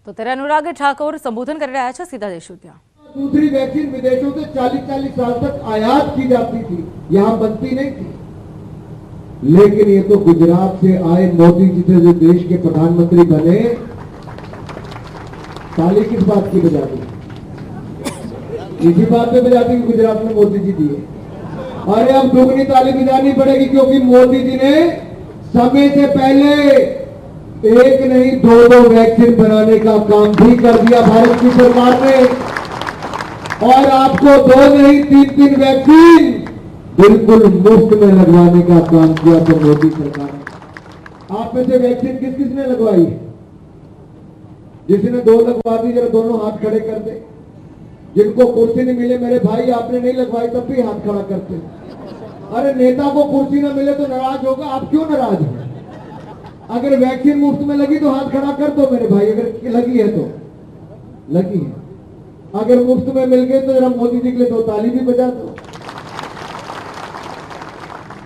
તો ત્યારે अनुराग ठाकुर संबोधन कर રહ્યા છે સીધા દેશો ત્યાં। दूसरी वैक्सीन विदेशों से 40-40 साल तक आयात की जाती थी, यहाँ बनती नहीं थी। लेकिन ये तो गुजरात से आए मोदी जी थे जो देश के प्रधानमंत्री बने, ताली किस बात की बजा दी? इसी बात पे बजा दी कि गुजरात में मोदी जी दिए। अरे अब दुगनी ताली बजानी पड़ेगी क्योंकि मोदी जी ने समय से पहले एक नहीं दो वैक्सीन बनाने का काम भी कर दिया भारत की सरकार ने। और आपको 2 नहीं 3 वैक्सीन बिल्कुल मुफ्त में लगवाने का काम किया तो मोदी सरकार ने। आप में से वैक्सीन किस किसने लगवाई है? जिसने 2 लगवा दी जरा दोनों हाथ खड़े कर दे। जिनको कुर्सी नहीं मिले मेरे भाई आपने नहीं लगवाई तब भी हाथ खड़ा करते। अरे नेता को कुर्सी ना मिले तो नाराज होगा, आप क्यों नाराज हो? अगर वैक्सीन मुफ्त में लगी तो हाथ खड़ा कर दो मेरे भाई, अगर लगी है तो लगी है। अगर मुफ्त में मिल गए तो जरा मोदी जी के लिए 2 ताली भी बजा दो।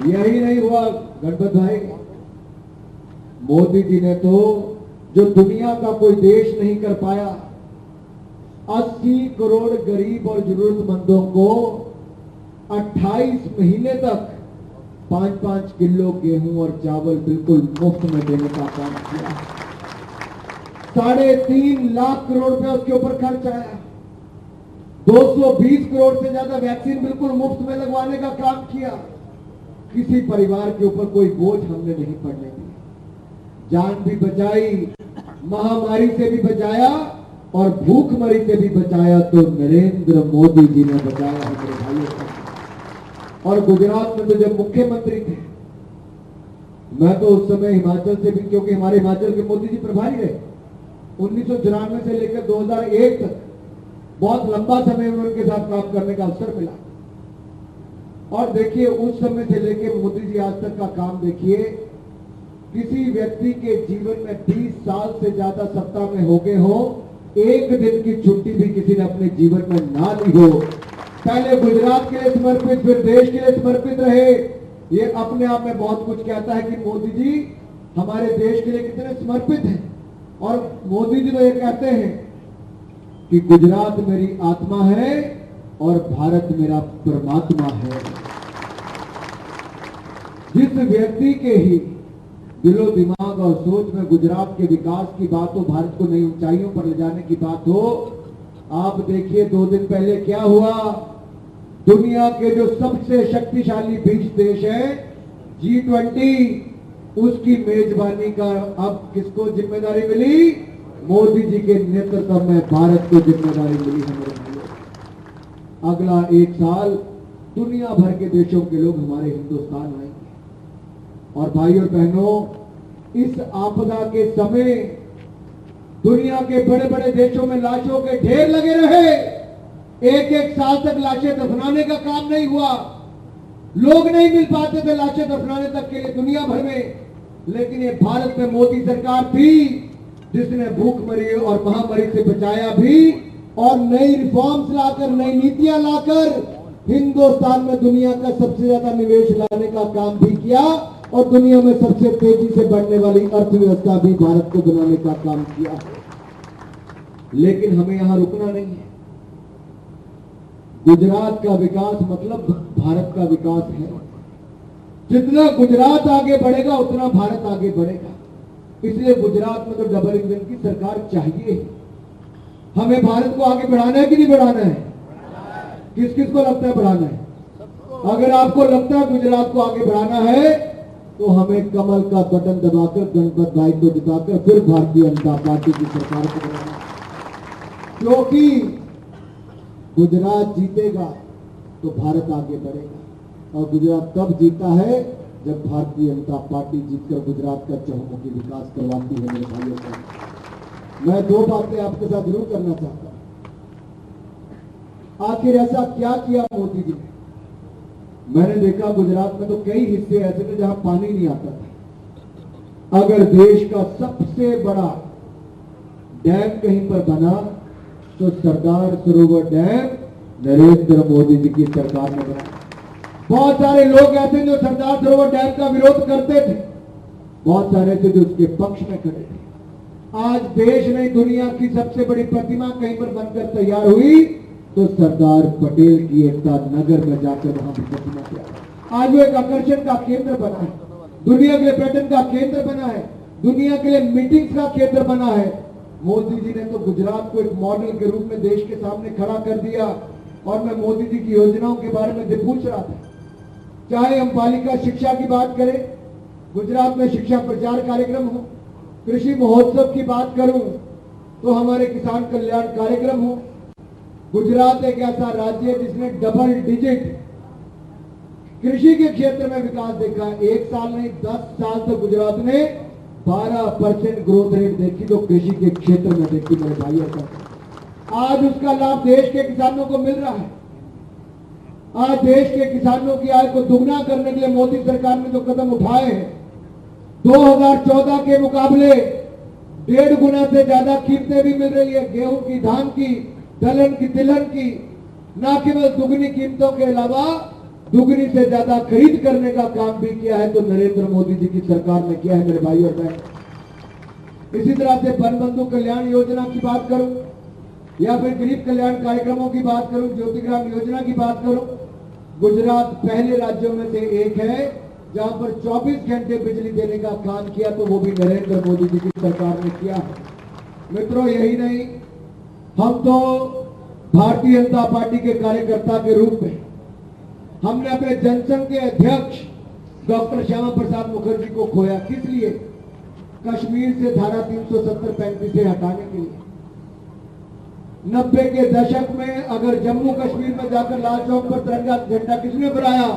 यही नहीं हुआ गणपत भाई, मोदी जी ने तो जो दुनिया का कोई देश नहीं कर पाया, 80 करोड़ गरीब और जरूरतमंदों को 28 महीने तक 5-5 किलो गेहूं और चावल बिल्कुल मुफ्त में देने का काम किया। 3.5 लाख करोड़ रुपए उसके ऊपर खर्च आया। 220 करोड़ से ज्यादा वैक्सीन बिल्कुल मुफ्त में लगवाने का काम किया। किसी परिवार के ऊपर कोई बोझ हमने नहीं पड़ने दिया। जान भी बचाई, महामारी से भी बचाया और भूखमरी से भी बचाया तो नरेंद्र मोदी जी ने बचाया हमारे भाइयों को। और गुजरात में तो जब मुख्यमंत्री थे, मैं तो उस समय हिमाचल से भी, क्योंकि हमारे हिमाचल के मोदी जी प्रभारी रहे 1994 से लेकर 2001 तक, बहुत लंबा समय उनके साथ काम करने का अवसर मिला। और देखिए उस समय से लेकर मोदी जी आज तक का काम देखिए, किसी व्यक्ति के जीवन में 20 साल से ज्यादा सत्ता में हो गए हो, एक दिन की छुट्टी भी किसी ने अपने जीवन में ना ली हो। पहले गुजरात के लिए समर्पित, फिर देश के लिए समर्पित रहे। ये अपने आप में बहुत कुछ कहता है कि मोदी जी हमारे देश के लिए कितने समर्पित हैं। और मोदी जी तो ये कहते हैं कि गुजरात मेरी आत्मा है और भारत मेरा परमात्मा है। जिस व्यक्ति के ही दिलो दिमाग और सोच में गुजरात के विकास की बात हो, भारत को नई ऊंचाइयों पर ले जाने की बात हो, आप देखिए 2 दिन पहले क्या हुआ। दुनिया के जो सबसे शक्तिशाली 20 देश हैं, G20, उसकी मेजबानी का अब किसको जिम्मेदारी मिली? मोदी जी के नेतृत्व में भारत को जिम्मेदारी मिली है मेरे भाइयों। अगला 1 साल दुनिया भर के देशों के लोग हमारे हिंदुस्तान आएंगे। और भाई और बहनों, इस आपदा के समय दुनिया के बड़े बड़े देशों में लाशों के ढेर लगे रहे। 1-1 साल तक लाशें दफनाने का काम नहीं हुआ। लोग नहीं मिल पाते थे लाशें दफनाने तक के लिए दुनिया भर में। लेकिन ये भारत में मोदी सरकार थी जिसने भूखमरी और महामारी से बचाया भी, और नई रिफॉर्म्स लाकर, नई नीतियां लाकर हिंदुस्तान में दुनिया का सबसे ज्यादा निवेश लाने का काम भी किया और दुनिया में सबसे तेजी से बढ़ने वाली अर्थव्यवस्था भी भारत को बनाने का काम किया। लेकिन हमें यहां रुकना नहीं है। गुजरात का विकास मतलब भारत का विकास है। जितना गुजरात आगे बढ़ेगा उतना भारत आगे बढ़ेगा। इसलिए गुजरात में तो डबल इंजन की सरकार चाहिए। हमें भारत को आगे बढ़ाना है कि नहीं बढ़ाना है? किस किस को लगता है बढ़ाना है? अगर आपको लगता है गुजरात को आगे बढ़ाना है तो हमें कमल का बटन दबाकर गणपत भाई को जिताकर फिर भारतीय जनता पार्टी की सरकार को बनाना। क्योंकि गुजरात जीतेगा तो भारत आगे बढ़ेगा। और गुजरात तब जीता है जब भारतीय जनता पार्टी जीतकर गुजरात का चहुमुखी विकास करवाती है मेरे भाइयों को। मैं 2 बातें आपके साथ जरूर करना चाहता हूं। आखिर ऐसा क्या किया मोदी जी ने? मैंने देखा गुजरात में तो कई हिस्से ऐसे थे जहां पानी नहीं आता था। अगर देश का सबसे बड़ा डैम कहीं पर बना तो सरदार सरोवर डैम नरेंद्र मोदी जी की सरकार ने बनाया। बहुत सारे लोग ऐसे जो सरदार सरोवर डैम का विरोध करते थे, बहुत सारे थे जो उसके पक्ष में खड़े थे। आज देश में दुनिया की सबसे बड़ी प्रतिमा कहीं पर बनकर तैयार हुई तो सरदार पटेल की एकता नगर में जाकर वहां भी प्रतिमा तैयार। आज वो एक आकर्षण का केंद्र बना है, दुनिया के लिए पर्यटन का केंद्र बना है, दुनिया के लिए मीटिंग्स का केंद्र बना है। मोदी जी ने तो गुजरात को एक मॉडल के रूप में देश के सामने खड़ा कर दिया। और मैं मोदी जी की योजनाओं के बारे में पूछ रहा था, चाहे हम बालिका शिक्षा की बात करें, गुजरात में शिक्षा प्रचार कार्यक्रम हो, कृषि महोत्सव की बात करूं तो हमारे किसान कल्याण कार्यक्रम हो। गुजरात एक ऐसा राज्य है जिसने डबल डिजिट कृषि के क्षेत्र में विकास देखा है। एक साल नहीं 10 साल तो गुजरात ने 12% ग्रोथ रेट देखी, तो कृषि के क्षेत्र में देखी मेरे भाइयों का। आज उसका लाभ देश के किसानों को मिल रहा है। आज देश के किसानों की आय को दुगना करने के लिए मोदी सरकार ने जो कदम उठाए हैं, 2014 के मुकाबले 1.5 गुना से ज्यादा कीमतें भी मिल रही है, गेहूं की, धान की, दलहन की, तिलहन की। न केवल दुगनी कीमतों के अलावा दुगनी से ज्यादा खरीद करने का काम भी किया है, तो नरेंद्र मोदी जी की सरकार ने किया है मेरे भाई और बहन। इसी तरह से वन बंधु कल्याण योजना की बात करूं या फिर गरीब कल्याण कार्यक्रमों की बात करूं, ज्योतिग्राम योजना की बात करूं, गुजरात पहले राज्यों में से एक है जहां पर 24 घंटे बिजली देने का काम किया, तो वो भी नरेंद्र मोदी जी की सरकार ने किया है। मित्रों, यही नहीं, हम तो भारतीय जनता पार्टी के कार्यकर्ता के रूप में हमने अपने जनसंघ के अध्यक्ष डॉक्टर श्यामा प्रसाद मुखर्जी को खोया। किस लिए? कश्मीर से धारा 370-35 से हटाने के लिए। 90 के दशक में अगर जम्मू कश्मीर में जाकर लाल चौक पर तिरंगा झंडा किसने फहराया?